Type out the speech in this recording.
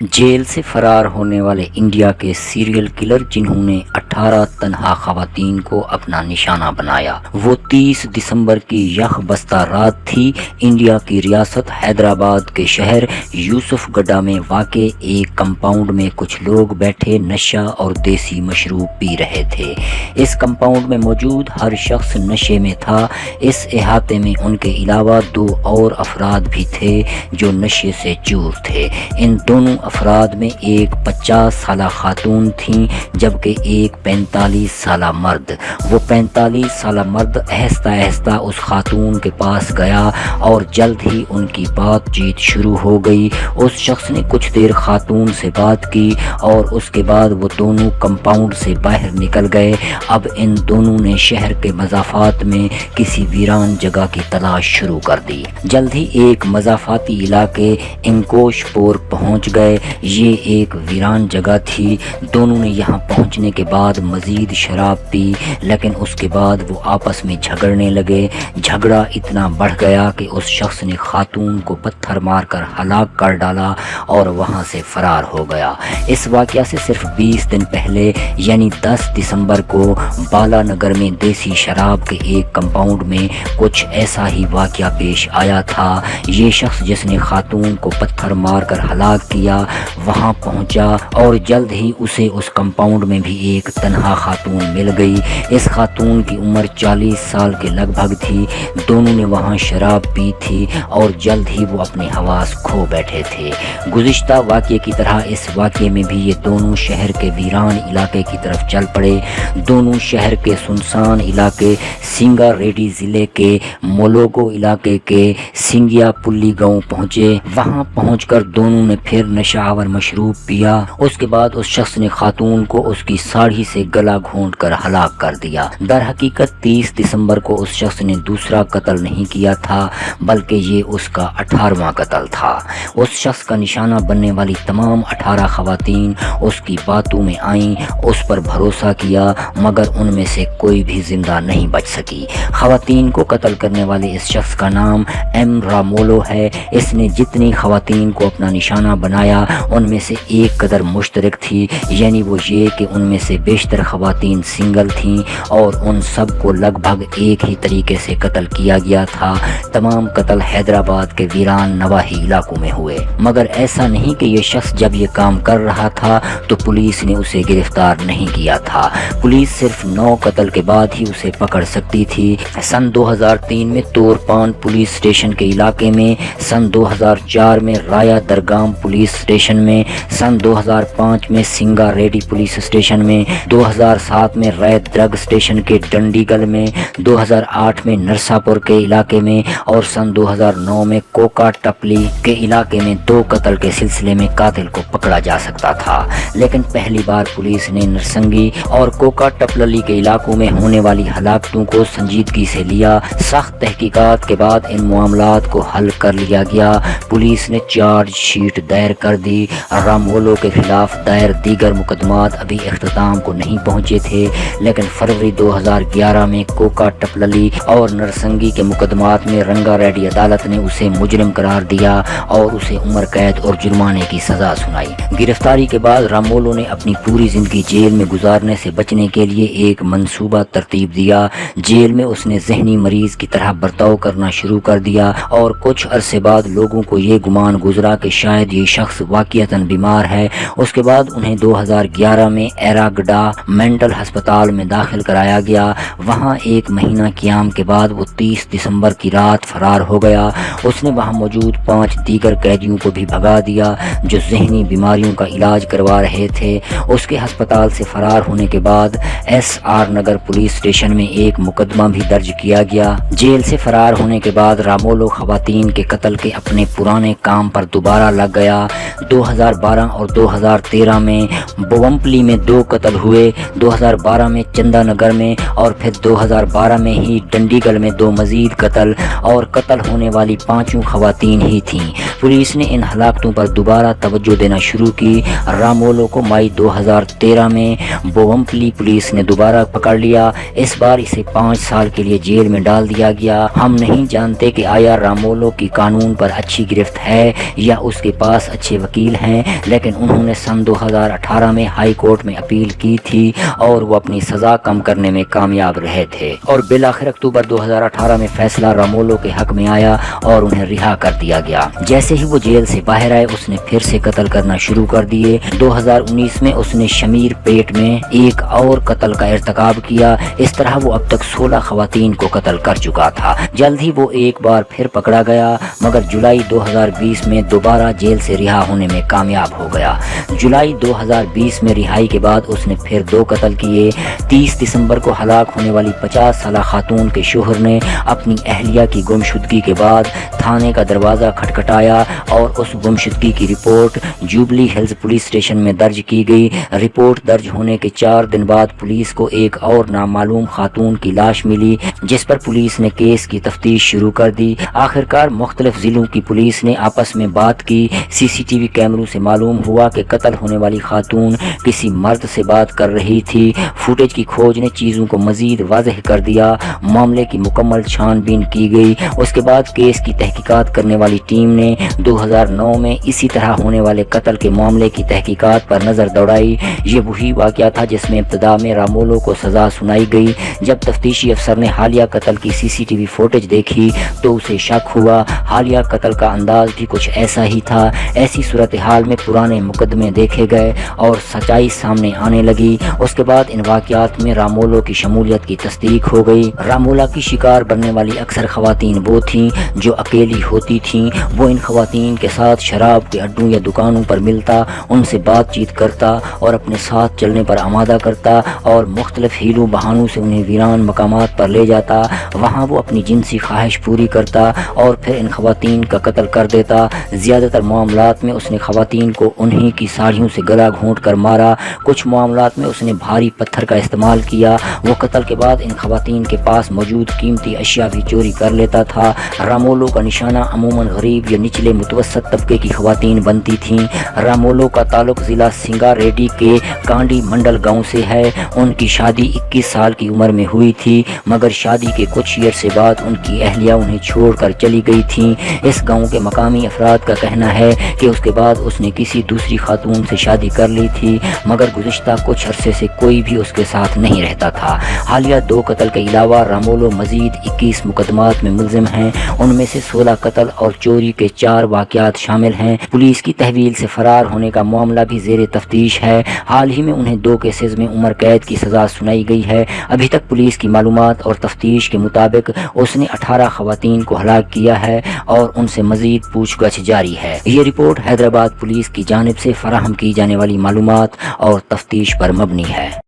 Jail से फरार होने वाले इंडिया के सीरियल किलर जिन्होंने 18 तन्हा खवातीन को अपना निशाना बनाया। वो 30 दिसंबर की यह बस्ता रात थी। इंडिया की रियासत हैदराबाद के शहर यूसुफगढ़ में वाक़े एक कंपाउंड में कुछ लोग बैठे नशा और देसी मशरूब पी रहे थे। इस कंपाउंड में मौजूद हर शख्स नशे में था। इस इहाते में उनके अलावा 2 और अफराद भी थे जो नशे से चूर थे। इन दोनों अफराद में एक 50 साला खातून थीं जबकि एक 45 साला मर्द। वो 45 साला मर्द आहिस्ता आहिस्ता उस खातून के पास गया और जल्द ही उनकी बातचीत शुरू हो गई। उस शख्स ने कुछ देर खातून से बात की और उसके बाद वो दोनों कंपाउंड से बाहर निकल गए। अब इन दोनों ने शहर के मज़ाफ़ात में किसी वीरान जगह की तलाश शुरू कर दी। जल्द ही एक मज़ाफ़ाती इलाके इंकोशपोर पहुंच गए। ये एक वीरान जगह थी। दोनों ने यहाँ पहुँचने के बाद मज़ीद शराब पी, लेकिन उसके बाद वो आपस में झगड़ने लगे। झगड़ा इतना बढ़ गया कि उस शख्स ने खातून को पत्थर मारकर हलाक कर डाला और वहाँ से फरार हो गया। इस वाक़या से सिर्फ 20 दिन पहले यानी 10 दिसंबर को बालानगर में देसी शराब के एक कंपाउंड में कुछ ऐसा ही वाक़या पेश आया था। ये शख्स जिसने खातून को पत्थर मारकर हलाक किया वहां पहुंचा और जल्द ही उसे उस कंपाउंड में भी एक तन्हा खातून मिल गई। इस खातून की उम्र 40 साल के लगभग थी। दोनों ने वहां शराब पी थी और जल्द ही वो अपने हवास खो बैठे थे। गुज़िश्ता वाक़ये की तरह इस वाक़ये में भी ये दोनों शहर के वीरान इलाके की तरफ चल पड़े। दोनों शहर के सुनसान इलाके सिंगारेड्डी ज़िले के मोलोगो इलाके के सिंगियापुल्ली गांव पहुँचे। वहाँ पहुँचकर दोनों ने फिर नशावर मशरूब पिया। उसके बाद उस शख्स ने खातून को उसकी साड़ी से गला घोंट कर हलाक कर दिया। दर हकीकत 30 दिसंबर को उस शख्स ने दूसरा कत्ल नहीं किया था बल्कि ये उसका 18वां कत्ल था। उस शख्स का निशाना बनने वाली तमाम 18 खवातीन उसकी बातों में आईं, उस पर भरोसा किया, मगर उनमें से कोई भी जिंदा नहीं बच सकी। खवातीन को कत्ल करने वाले इस शख्स का नाम एम रामोलो है। इसने जितनी खवातीन को अपना निशाना बनाया उनमें से एक कदर मुश्तरक थी, यानी वो ये कि उनमें से बेशतर खवातीन सिंगल थीं और उन सब को लगभग एक ही तरीके से कत्ल किया गया था। तमाम कत्ल हैदराबाद के वीरान नवाही इलाकों में हुए। मगर ऐसा नहीं कि ये शख्स जब ये काम कर रहा था तो पुलिस ने उसे गिरफ्तार नहीं किया था। पुलिस सिर्फ 9 कत्ल के बाद ही उसे पकड़ सकती थी। सन 2003 में तोरपान पुलिस स्टेशन के इलाके में, सन 2004 में राया दरगाम पुलिस स्टेशन में, सन 2005 में सिंगारेड्डी पुलिस स्टेशन में, 2007 में रैत ड्रग स्टेशन के डंडीगल में, 2008 में नरसापुर के इलाके में और सन 2009 में कोका टपली के इलाके में 2 कत्ल के सिलसिले में कातिल को पकड़ा जा सकता था। लेकिन पहली बार पुलिस ने नरसंगी और कोका टपली के इलाकों में होने वाली हलाकतों को संजीदगी से लिया। सख्त तहकीकात के बाद इन मामलात को हल कर लिया गया। पुलिस ने चार्ज शीट दायर कर दी। रामोलो के खिलाफ दायर दीगर मुकदमात अभी इख्तिताम को नहीं पहुंचे थे, लेकिन फरवरी 2011 में कोका टपली और नरसंगी के मुकदमात में रंगारेड्डी अदालत ने उसे मुजरिम करार दिया और उसे उम्र कैद और जुर्माने की सजा सुनाई। गिरफ्तारी के बाद रामोलो ने अपनी पूरी जिंदगी जेल में गुजारने से बचने के लिए एक मंसूबा तरतीब दिया। जेल में उसने जहनी मरीज की तरह बर्ताव करना शुरू कर दिया और कुछ अरसे बाद लोगों को ये गुमान गुजरा कि शायद ये शख्स वाक़ियतन बीमार है। उसके बाद उन्हें 2011 में एरागडा मेंटल अस्पताल में दाखिल कराया गया। वहाँ 1 महीना क़याम के बाद वो 30 दिसंबर की रात फरार हो गया। उसने वहाँ मौजूद 5 दीगर कैदियों को भी भगा दिया जो जहनी बीमारियों का इलाज करवा रहे थे। उसके अस्पताल से फरार होने के बाद SR नगर पुलिस स्टेशन में एक मुकदमा भी दर्ज किया गया। जेल से फरार होने के बाद रामोलो खवातीन के कत्ल के अपने पुराने काम पर दोबारा लग गया। 2012 और 2013 में बोवम्पली में 2 कत्ल हुए, 2012 में चंदानगर में और फिर 2012 में ही डंडीगल में 2 मजीद कत्ल, और कत्ल होने वाली 5 खवातीन ही थीं। पुलिस ने इन हलाकतों पर दोबारा तवज्जो देना शुरू की। रामोलो को मई 2013 में बोवम्पली पुलिस ने दोबारा पकड़ लिया। इस बार इसे 5 साल के लिए जेल में डाल दिया गया। हम नहीं जानते कि आया रामोलो की कानून पर अच्छी गिरफ्त है या उसके पास अच्छे वकील हैं, लेकिन उन्होंने सन 2018 में हाई कोर्ट में अपील की थी और वो अपनी सज़ा कम करने में कामयाब रहे थे और बिलाखिर अक्टूबर 2018 में फैसला रामोलो के हक में आया और उन्हें रिहा कर दिया गया। जैसे ही वो जेल से बाहर आए उसने फिर से कत्ल करना शुरू कर दिए। 2019 में उसने शमीर पेट में एक और कत्ल का इर्तिकाब किया। इस तरह वो अब तक 16 खवातीन को कत्ल कर चुका था। जल्द ही वो एक बार फिर पकड़ा गया, मगर जुलाई 2020 में दोबारा जेल से रिहा होने में कामयाब हो गया। जुलाई 2020 में रिहाई के बाद उसने फिर 2 कत्ल किए। 30 दिसंबर को हलाक होने वाली 50 साला खातून के शोहर ने अपनी अहलिया की गुमशुदगी के बाद थाने का दरवाज़ा खटखटाया और उस गुमशुदगी की report jubilee hills police station में दर्ज की गई। रिपोर्ट दर्ज होने के 4 दिन बाद पुलिस को एक और नामालूम खातून की लाश मिली, जिस पर पुलिस ने केस की तफ्तीश शुरू कर दी। आखिरकार मुख्तलिफ ज़िलों की पुलिस ने आपस में बात की। CCTV कैमरों से मालूम हुआ कि कत्ल होने वाली खातून किसी मर्द से बात कर रही थी। फुटेज की खोज ने चीज़ों को मज़ीद वाज़ेह कर दिया। मामले की मुकम्मल छानबीन की गई। उसके बाद केस की तहकीकात करने वाली टीम ने 2009 में इसी तरह होने वाले कत्ल के मामले की तहकीकात पर नज़र दौड़ाई। ये वही वाक़या था जिसमें इब्तदा में रामोलो को सज़ा सुनाई गई। जब तफ्तीशी अफसर ने हालिया कत्ल की CCTV फुटेज देखी तो उसे शक हुआ। हालिया कत्ल का अंदाज भी कुछ ऐसा ही था। ऐसी सूरत हाल में पुराने मुकदमे देखे गए और सच्चाई सामने आने लगी। उसके बाद इन वाक़यात में रामोलो की शमूलियत की तस्दीक हो गई। रामोला की शिकार बनने वाली अक्सर खवातीन वो थीं जो अकेली होती थीं। वो इन खवातीन के साथ शराब के अड्डों या दुकानों पर मिलता, उनसे बातचीत करता और अपने साथ चलने पर आमादा करता और मुख्तलिफ हीलों बहानों से उन्हें वीरान मकामात पर ले जाता। वहाँ वो अपनी जिनसी ख्वाहिश पूरी करता और फिर इन खवातीन का कत्ल कर देता। ज़्यादातर मामलात में उसने खवातीन को उन्हीं की साड़ियों से गला घोंट कर मारा। कुछ मामलात में उसने भारी पत्थर का इस्तेमाल किया। वो कत्ल के बाद इन खवातीन के पास मौजूद कीमती अशिया भी चोरी कर लेता था। रामोलो का निशाना अमूमन गरीब या निचले मुतवसत तबके की खवातीन बनती थीं। रामोलो का ताल्लुक ज़िला सिंगारेड्डी के कांडी मंडल गांव से है। उनकी शादी 21 साल की उम्र में हुई थी, मगर शादी के कुछ अरसे बाद उनकी अहलिया उन्हें छोड़कर चली गई थीं। इस गांव के मकामी अफराद का कहना है कि उसके बाद उसने किसी दूसरी खातून से शादी कर ली थी, मगर गुज़िश्ता कुछ अरसे से कोई भी उसके साथ नहीं रहता था। हालिया 2 कत्ल के अलावा रामोलो मज़ीद 21 मुकदमात में मुल्ज़िम हैं। उनमें से 16 कत्ल और चोरी के 4 वाक़यात शामिल हैं। पुलिस की तहवील से फ़रार होने का मामला भी ज़ेरे तफ्तीश है। हाल ही में उन्हें 2 केसेस में उम्र कैद की सज़ा सुनाई गई है। अभी तक पुलिस की मालूमात और तफ्तीश के मुताबिक उसने 18 खवातीन को हलाक किया है और उनसे मज़ीद पूछताछ जारी है। ये रिपोर्ट हैदराबाद पुलिस की जानिब से फराहम की जाने वाली मालूमात और तफ्तीश पर मबनी है।